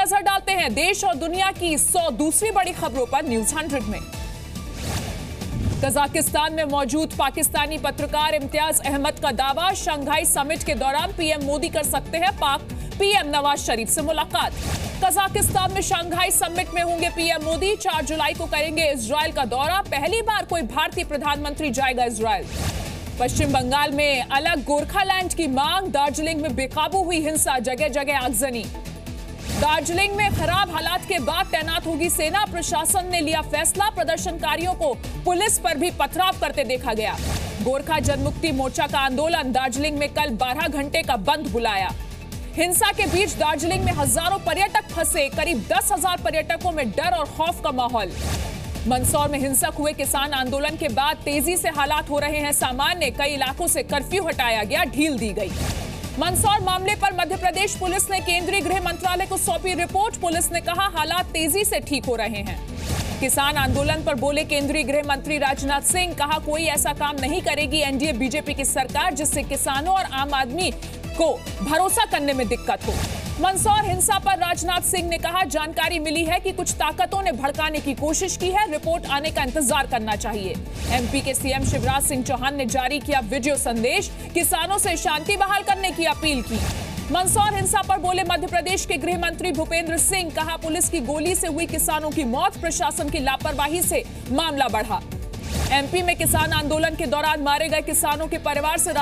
नजर डालते हैं देश और दुनिया की 100 दूसरी बड़ी खबरों पर न्यूज 100 में। कजाकिस्तान में मौजूद पाकिस्तानी पत्रकार इम्तियाज अहमद का दावा, शंघाई समिट के दौरान पीएम मोदी कर सकते हैं पाक पीएम नवाज शरीफ से मुलाकात। कजाकिस्तान में शंघाई समिट में होंगे पीएम मोदी, 4 जुलाई को करेंगे इजराइल का दौरा, पहली बार कोई भारतीय प्रधानमंत्री जाएगा इजराइल। पश्चिम बंगाल में अलग गोरखालैंड की मांग, दार्जिलिंग में बेकाबू हुई हिंसा, जगह जगह आगजनी। दार्जिलिंग में खराब हालात के बाद तैनात होगी सेना, प्रशासन ने लिया फैसला, प्रदर्शनकारियों को पुलिस पर भी पथराव करते देखा गया। गोरखा जनमुक्ति मोर्चा का आंदोलन, दार्जिलिंग में कल 12 घंटे का बंद बुलाया। हिंसा के बीच दार्जिलिंग में हजारों पर्यटक फंसे, करीब 10,000 पर्यटकों में डर और खौफ का माहौल। मंदसौर में हिंसक हुए किसान आंदोलन के बाद तेजी से हालात हो रहे हैं सामान्य, कई इलाकों से कर्फ्यू हटाया गया, ढील दी गई। मंदसौर मामले पर मध्य प्रदेश पुलिस ने केंद्रीय गृह मंत्रालय को सौंपी रिपोर्ट, पुलिस ने कहा हालात तेजी से ठीक हो रहे हैं। किसान आंदोलन पर बोले केंद्रीय गृह मंत्री राजनाथ सिंह, कहा कोई ऐसा काम नहीं करेगी एनडीए बीजेपी की सरकार जिससे किसानों और आम आदमी को भरोसा करने में दिक्कत हो। मंदसौर हिंसा पर राजनाथ सिंह ने कहा, जानकारी मिली है कि कुछ ताकतों ने भड़काने की कोशिश की है, रिपोर्ट आने का इंतजार करना चाहिए। एमपी के सीएम शिवराज सिंह चौहान ने जारी किया वीडियो संदेश, किसानों से शांति बहाल करने की अपील की। मंदसौर हिंसा पर बोले मध्य प्रदेश के गृह मंत्री भूपेंद्र सिंह, कहा पुलिस की गोली से हुई किसानों की मौत, प्रशासन की लापरवाही से मामला बढ़ा। एमपी में किसान आंदोलन के दौरान मारे गए किसानों के परिवार से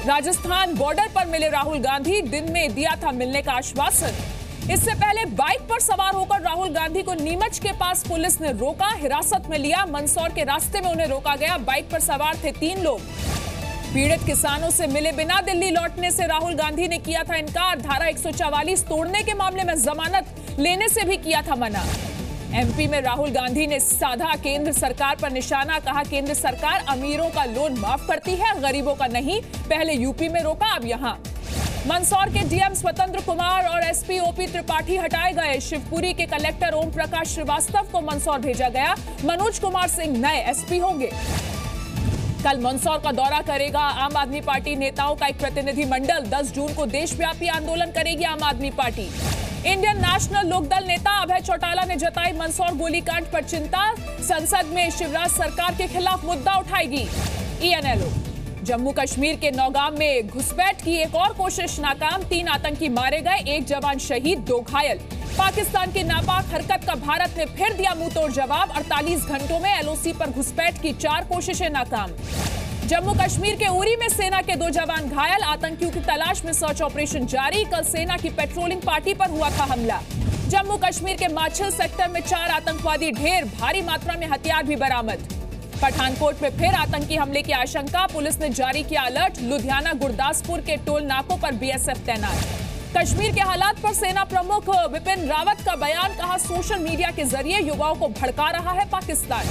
राजस्थान बॉर्डर पर मिले राहुल गांधी, दिन में दिया था मिलने का आश्वासन। इससे पहले बाइक पर सवार होकर राहुल गांधी को नीमच के पास पुलिस ने रोका, हिरासत में लिया। मंदसौर के रास्ते में उन्हें रोका गया, बाइक पर सवार थे 3 लोग। पीड़ित किसानों से मिले बिना दिल्ली लौटने से राहुल गांधी ने किया था इनकार, धारा 144 तोड़ने के मामले में जमानत लेने से भी किया था मना। एमपी में राहुल गांधी ने साधा केंद्र सरकार पर निशाना, कहा केंद्र सरकार अमीरों का लोन माफ करती है, गरीबों का नहीं, पहले यूपी में रोका अब यहां। मंदसौर के डीएम स्वतंत्र कुमार और एसपी ओपी त्रिपाठी हटाए गए, शिवपुरी के कलेक्टर ओम प्रकाश श्रीवास्तव को मंदसौर भेजा गया, मनोज कुमार सिंह नए एसपी होंगे। कल मंदसौर का दौरा करेगा आम आदमी पार्टी नेताओं का एक प्रतिनिधिमंडल, 10 जून को देशव्यापी आंदोलन करेगी आम आदमी पार्टी। इंडियन नेशनल लोकदल नेता अभय चौटाला ने जताई मंदसौर गोलीकांड पर चिंता, संसद में शिवराज सरकार के खिलाफ मुद्दा उठाएगी ईएनएलओ। जम्मू कश्मीर के नौगाम में घुसपैठ की एक और कोशिश नाकाम, 3 आतंकी मारे गए, 1 जवान शहीद, 2 घायल। पाकिस्तान की नापाक हरकत का भारत ने फिर दिया मुंहतोड़ जवाब, 48 घंटों में एलओसी पर घुसपैठ की 4 कोशिशें नाकाम। जम्मू कश्मीर के उरी में सेना के 2 जवान घायल, आतंकियों की तलाश में सर्च ऑपरेशन जारी, कल सेना की पेट्रोलिंग पार्टी पर हुआ था हमला। जम्मू कश्मीर के माछिल सेक्टर में 4 आतंकवादी ढेर, भारी मात्रा में हथियार भी बरामद। पठानकोट में फिर आतंकी हमले की आशंका, पुलिस ने जारी किया अलर्ट, लुधियाना गुरदासपुर के टोल नाकों पर बीएसएफ तैनात। कश्मीर के हालात पर सेना प्रमुख बिपिन रावत का बयान, कहा सोशल मीडिया के जरिए युवाओं को भड़का रहा है पाकिस्तान।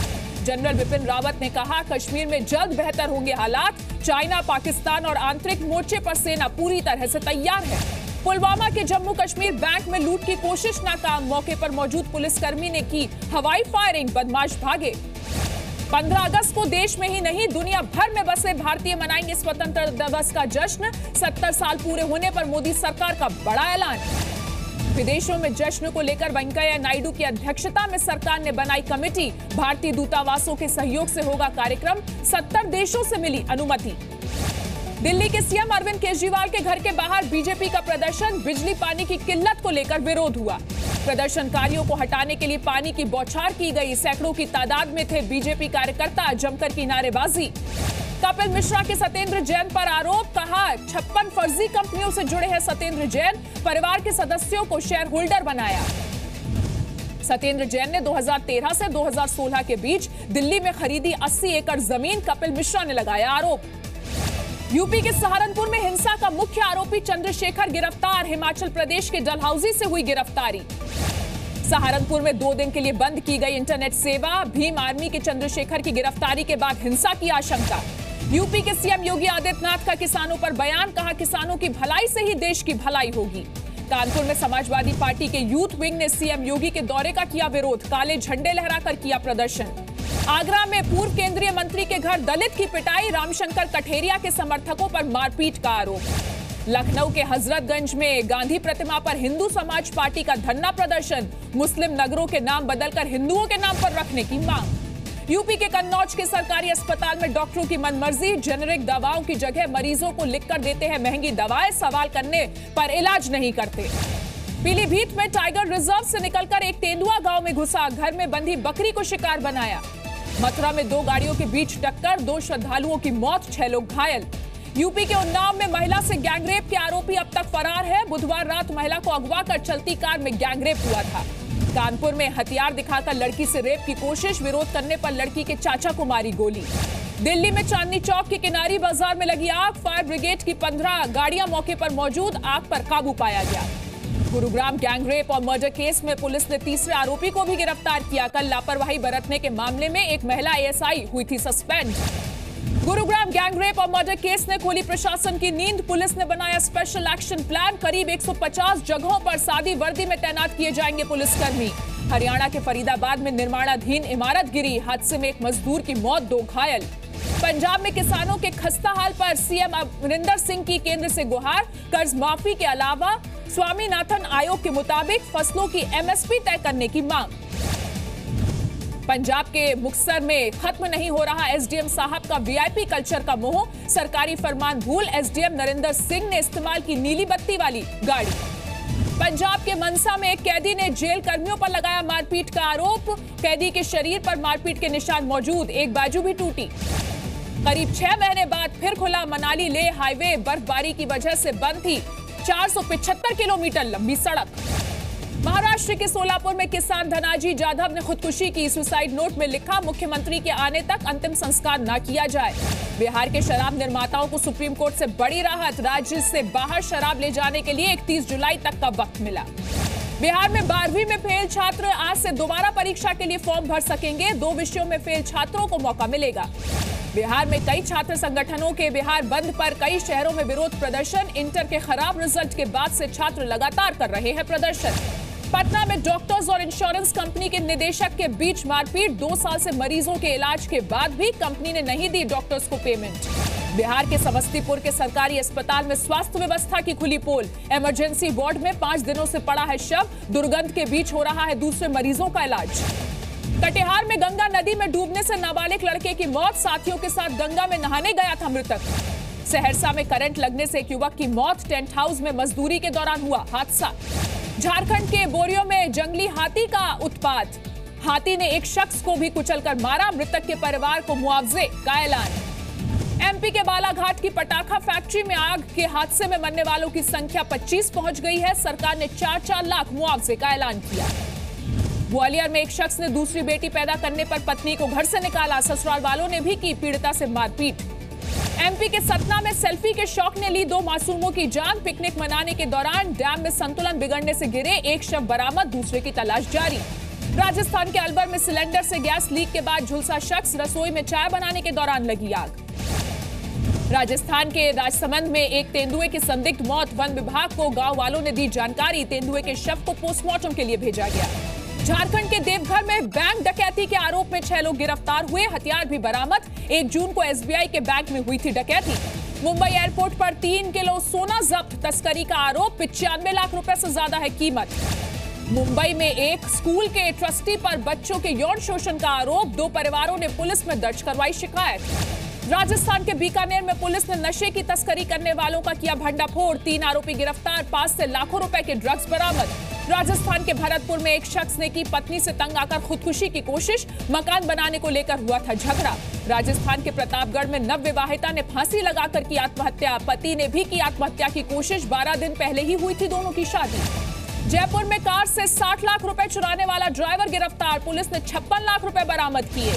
जनरल बिपिन रावत ने कहा कश्मीर में जल्द बेहतर होंगे हालात, चाइना, पाकिस्तान और आंतरिक मोर्चे पर सेना पूरी तरह से तैयार है। पुलवामा के जम्मू कश्मीर बैंक में लूट की कोशिश नाकाम, मौके पर मौजूद पुलिसकर्मी ने की हवाई फायरिंग, बदमाश भागे। 15 अगस्त को देश में ही नहीं दुनिया भर में बसे भारतीय मनाएंगे स्वतंत्रता दिवस का जश्न, 70 साल पूरे होने पर मोदी सरकार का बड़ा ऐलान। विदेशों में जश्न को लेकर वेंकैया नायडू की अध्यक्षता में सरकार ने बनाई कमेटी, भारतीय दूतावासों के सहयोग से होगा कार्यक्रम, 70 देशों से मिली अनुमति। दिल्ली के सीएम अरविंद केजरीवाल के घर के बाहर बीजेपी का प्रदर्शन, बिजली पानी की किल्लत को लेकर विरोध हुआ। प्रदर्शनकारियों को हटाने के लिए पानी की बौछार की गई, सैकड़ों की तादाद में थे बीजेपी कार्यकर्ता, जमकर की नारेबाजी। कपिल मिश्रा के सत्येंद्र जैन पर आरोप, कहा 56 फर्जी कंपनियों से जुड़े हैं सत्येंद्र जैन, परिवार के सदस्यों को शेयर होल्डर बनाया। सत्येंद्र जैन ने 2013 से 2016 के बीच दिल्ली में खरीदी 80 एकड़ जमीन, कपिल मिश्रा ने लगाया आरोप। यूपी के सहारनपुर में हिंसा का मुख्य आरोपी चंद्रशेखर गिरफ्तार, हिमाचल प्रदेश के डलहौजी से हुई गिरफ्तारी। सहारनपुर में 2 दिन के लिए बंद की गई इंटरनेट सेवा, भीम आर्मी के चंद्रशेखर की गिरफ्तारी के बाद हिंसा की आशंका। यूपी के सीएम योगी आदित्यनाथ का किसानों पर बयान, कहा किसानों की भलाई से ही देश की भलाई होगी। कानपुर में समाजवादी पार्टी के यूथ विंग ने सीएम योगी के दौरे का किया विरोध, काले झंडे लहराकर किया प्रदर्शन। आगरा में पूर्व केंद्रीय मंत्री के घर दलित की पिटाई, रामशंकर कठेरिया के समर्थकों पर मारपीट का आरोप। लखनऊ के हजरतगंज में गांधी प्रतिमा पर हिंदू समाज पार्टी का धरना प्रदर्शन, मुस्लिम नगरों के नाम बदलकर हिंदुओं के नाम पर रखने की मांग। यूपी के कन्नौज के सरकारी अस्पताल में डॉक्टरों की मनमर्जी, जेनेरिक दवाओं की जगह मरीजों को लिखकर देते हैं महंगी दवाएं, सवाल करने पर इलाज नहीं करते। पीलीभीत में टाइगर रिजर्व से निकलकर एक तेंदुआ गांव में घुसा, घर में बंधी बकरी को शिकार बनाया। मथुरा में 2 गाड़ियों के बीच टक्कर, 2 श्रद्धालुओं की मौत, 6 लोग घायल। यूपी के उन्नाव में महिला से गैंगरेप के आरोपी अब तक फरार है। बुधवार रात महिला को अगवा कर चलती कार में गैंगरेप हुआ था। कानपुर में हथियार दिखाकर लड़की से रेप की कोशिश, विरोध करने पर लड़की के चाचा को मारी गोली। दिल्ली में चांदनी चौक के किनारी बाजार में लगी आग, फायर ब्रिगेड की 15 गाड़ियां मौके पर मौजूद, आग पर काबू पाया गया। गुरुग्राम गैंगरेप और मर्डर केस में पुलिस ने तीसरे आरोपी को भी गिरफ्तार किया। कल लापरवाही बरतने के मामले में एक महिला एएसआई हुई थी सस्पेंड। गुरुग्राम गैंगरेप और मर्डर केस ने खोली प्रशासन की नींद, पुलिस ने बनाया स्पेशल एक्शन प्लान। करीब 150 जगहों पर सादी वर्दी में तैनात किए जाएंगे पुलिसकर्मी। हरियाणा के फरीदाबाद में निर्माणाधीन इमारत गिरी, हादसे में एक मजदूर की मौत, 2 घायल। पंजाब में किसानों के खस्ता हाल पर सीएम अमरिंदर सिंह की केंद्र से गुहार, कर्ज माफी के अलावा स्वामीनाथन आयोग के मुताबिक फसलों की एमएसपी तय करने की मांग। पंजाब के मुक्तसर में खत्म नहीं हो रहा एसडीएम साहब का वीआईपी कल्चर का मोह, सरकारी फरमान भूल, एसडीएम नरेंद्र सिंह ने इस्तेमाल की नीली बत्ती वाली गाड़ी। पंजाब के मनसा में एक कैदी ने जेल कर्मियों पर लगाया मारपीट का आरोप, कैदी के शरीर पर मारपीट के निशान मौजूद, एक बाजू भी टूटी। करीब 6 महीने बाद फिर खुला मनाली लेह हाईवे, बर्फबारी की वजह से बंद थी 475 किलोमीटर लंबी सड़क। महाराष्ट्र के सोलापुर में किसान धनाजी जाधव ने खुदकुशी की, सुसाइड नोट में लिखा मुख्यमंत्री के आने तक अंतिम संस्कार न किया जाए। बिहार के शराब निर्माताओं को सुप्रीम कोर्ट से बड़ी राहत, राज्य से बाहर शराब ले जाने के लिए 31 जुलाई तक का वक्त मिला। बिहार में 12वीं में फेल छात्र आज से दोबारा परीक्षा के लिए फॉर्म भर सकेंगे, 2 विषयों में फेल छात्रों को मौका मिलेगा। बिहार में कई छात्र संगठनों के बिहार बंद पर कई शहरों में विरोध प्रदर्शन, इंटर के खराब रिजल्ट के बाद से छात्र लगातार कर रहे हैं प्रदर्शन। पटना में डॉक्टर्स और इंश्योरेंस कंपनी के निदेशक के बीच मारपीट, 2 साल से मरीजों के इलाज के बाद भी कंपनी ने नहीं दी डॉक्टर्स को पेमेंट। बिहार के समस्तीपुर के सरकारी अस्पताल में स्वास्थ्य व्यवस्था की खुली पोल, इमरजेंसी वार्ड में 5 दिनों से पड़ा है शव, दुर्गंध के बीच हो रहा है दूसरे मरीजों का इलाज। कटिहार में गंगा नदी में डूबने से नाबालिग लड़के की मौत, साथियों के साथ गंगा में नहाने गया था मृतक। सहरसा में करंट लगने से एक युवक की मौत, टेंट हाउस में मजदूरी के दौरान हुआ हादसा। झारखंड के बोरियो में जंगली हाथी का उत्पात, हाथी ने एक शख्स को भी कुचलकर मारा, मृतक के परिवार को मुआवजे का ऐलान। एमपी के बालाघाट की पटाखा फैक्ट्री में आग के हादसे में मरने वालों की संख्या 25 पहुंच गई है, सरकार ने 4-4 लाख मुआवजे का ऐलान किया। ग्वालियर में एक शख्स ने दूसरी बेटी पैदा करने पर पत्नी को घर से निकाला, ससुराल वालों ने भी की पीड़िता से मारपीट। एमपी के सतना में सेल्फी के शौक ने ली 2 मासूमों की जान, पिकनिक मनाने के दौरान डैम में संतुलन बिगड़ने से गिरे, एक शव बरामद, दूसरे की तलाश जारी। राजस्थान के अलवर में सिलेंडर से गैस लीक के बाद झुलसा शख्स, रसोई में चाय बनाने के दौरान लगी आग। राजस्थान के राजसमंद में एक तेंदुए की संदिग्ध मौत, वन विभाग को गांव वालों ने दी जानकारी, तेंदुए के शव को पोस्टमार्टम के लिए भेजा गया। झारखंड के देवघर में बैंक डकैती के आरोप में 6 लोग गिरफ्तार हुए, हथियार भी बरामद, 1 जून को एसबीआई के बैंक में हुई थी डकैती। मुंबई एयरपोर्ट पर 3 किलो सोना जब्त, तस्करी का आरोप, 95 लाख रुपए से ज्यादा है कीमत। मुंबई में एक स्कूल के ट्रस्टी पर बच्चों के यौन शोषण का आरोप, 2 परिवारों ने पुलिस में दर्ज करवाई शिकायत। राजस्थान के बीकानेर में पुलिस ने नशे की तस्करी करने वालों का किया भंडाफोड़, 3 आरोपी गिरफ्तार, 5 से लाखों रुपए के ड्रग्स बरामद। राजस्थान के भरतपुर में एक शख्स ने की पत्नी से तंग आकर खुदकुशी की कोशिश, मकान बनाने को लेकर हुआ था झगड़ा। राजस्थान के प्रतापगढ़ में नवविवाहिता ने फांसी लगाकर की आत्महत्या, पति ने भी की आत्महत्या की कोशिश, 12 दिन पहले ही हुई थी दोनों की शादी। जयपुर में कार से 60 लाख रुपए चुराने वाला ड्राइवर गिरफ्तार, पुलिस ने 56 लाख रुपए बरामद किए।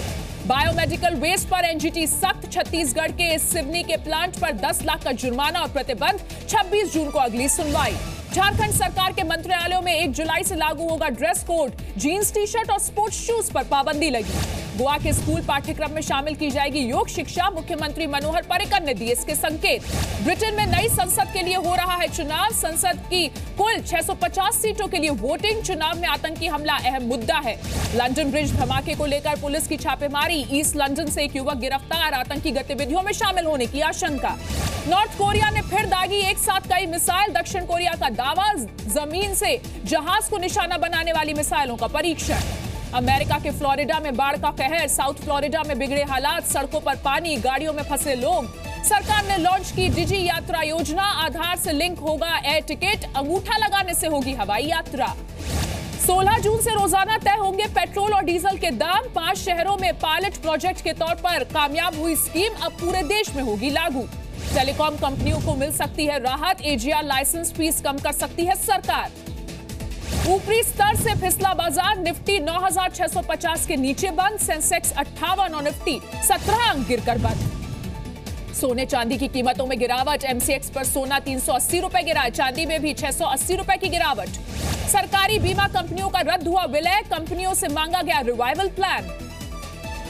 बायोमेडिकल वेस्ट पर एनजीटी सख्त, छत्तीसगढ़ के सिवनी के प्लांट पर 10 लाख का जुर्माना और प्रतिबंध, 26 जून को अगली सुनवाई। झारखंड सरकार के मंत्रालयों में 1 जुलाई से लागू होगा dress code, jeans T shirt और स्पोर्ट्स शूज पर पाबंदी लगी। गोवा के स्कूल पाठ्यक्रम में शामिल की जाएगी योग शिक्षा, मुख्यमंत्री मनोहर पर्रिकर ने दिए इसके संकेत। ब्रिटेन में नई संसद के लिए हो रहा है चुनाव, संसद की कुल 650 सीटों के लिए वोटिंग। चुनाव में आतंकी हमला अहम मुद्दा है। लंदन ब्रिज धमाके को लेकर पुलिस की छापेमारी, ईस्ट लंदन से एक युवक गिरफ्तार, आतंकी गतिविधियों में शामिल होने की आशंका। नॉर्थ कोरिया ने फिर दागी एक साथ कई मिसाइल, दक्षिण कोरिया का दावा, जमीन से जहाज को निशाना बनाने वाली मिसाइलों का परीक्षण। अमेरिका के फ्लोरिडा में बाढ़ का कहर, साउथ फ्लोरिडा में बिगड़े हालात, सड़कों पर पानी, गाड़ियों में फंसे लोग। सरकार ने लॉन्च की डिजी यात्रा योजना, आधार से लिंक होगा एयर टिकट, अंगूठा लगाने से होगी हवाई यात्रा। 16 जून से रोजाना तय होंगे पेट्रोल और डीजल के दाम, 5 शहरों में पायलट प्रोजेक्ट के तौर पर कामयाब हुई स्कीम, अब पूरे देश में होगी लागू। टेलीकॉम कंपनियों को मिल सकती है राहत, एजीआर लाइसेंस फीस कम कर सकती है सरकार। ऊपरी स्तर से फिसला बाजार, निफ्टी 9650 के नीचे बंद, सेंसेक्स 58 और निफ्टी 17 अंक गिरकर बंद। सोने चांदी की कीमतों में गिरावट, एमसीएक्स पर सोना 380 रुपए गिरा, चांदी में भी 680 रुपए की गिरावट। सरकारी बीमा कंपनियों का रद्द हुआ विलय, कंपनियों से मांगा गया रिवाइवल प्लान।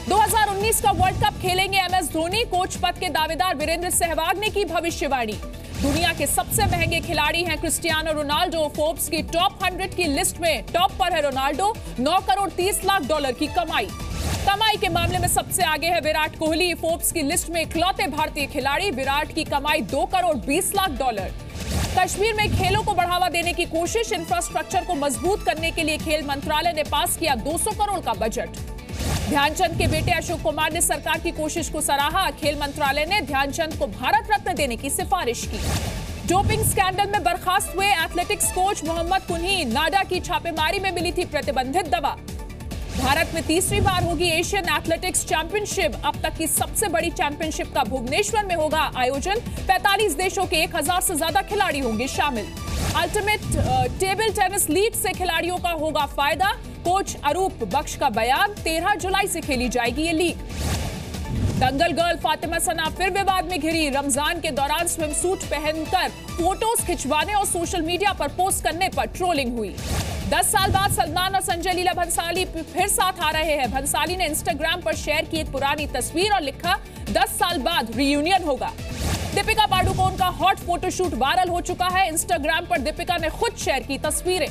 2019 का वर्ल्ड कप खेलेंगे एमएस धोनी, कोच पद के दावेदार वीरेंद्र सहवाग ने की भविष्यवाणी। दुनिया के सबसे महंगे खिलाड़ी हैं क्रिस्टियानो रोनाल्डो, फोर्ब्स की टॉप 100 की लिस्ट में टॉप पर है रोनाल्डो, 9 करोड़ 30 लाख डॉलर की कमाई के मामले में सबसे आगे है विराट कोहली, फोर्ब्स की लिस्ट में इकलौते भारतीय खिलाड़ी, विराट की कमाई 2 करोड़ 20 लाख डॉलर। कश्मीर में खेलों को बढ़ावा देने की कोशिश, इंफ्रास्ट्रक्चर को मजबूत करने के लिए खेल मंत्रालय ने पास किया 200 करोड़ का बजट। ध्यानचंद के बेटे अशोक कुमार ने सरकार की कोशिश को सराहा, खेल मंत्रालय ने ध्यानचंद को भारत रत्न देने की सिफारिश की। डोपिंग स्कैंडल में बर्खास्त हुए एथलेटिक्स कोच मोहम्मद कुन्ही, नाडा की छापेमारी में मिली थी प्रतिबंधित दवा। भारत में तीसरी बार होगी एशियन एथलेटिक्स चैंपियनशिप, अब तक की सबसे बड़ी चैंपियनशिप का भुवनेश्वर में होगा आयोजन, 45 देशों के 1000 से ज्यादा खिलाड़ी होंगे शामिल। अल्टीमेट टेबल टेनिस लीग से खिलाड़ियों का होगा फायदा, कोच अरूप बख्श का बयान, 13 जुलाई से खेली जाएगी ये लीग। दंगल गर्ल फातिमा सना फिर विवाद में घिरी, रमजान के दौरान स्विम सूट पहनकर फोटोज खिंचवाने और सोशल मीडिया पर पोस्ट करने पर ट्रोलिंग हुई। 10 साल बाद सलमान और संजय लीला भंसाली फिर साथ आ रहे हैं। भंसाली ने इंस्टाग्राम पर शेयर की एक पुरानी तस्वीर और लिखा 10 साल बाद रियूनियन होगा। दीपिका पादुकोण का हॉट फोटोशूट वायरल हो चुका है, इंस्टाग्राम पर दीपिका ने खुद शेयर की तस्वीरें।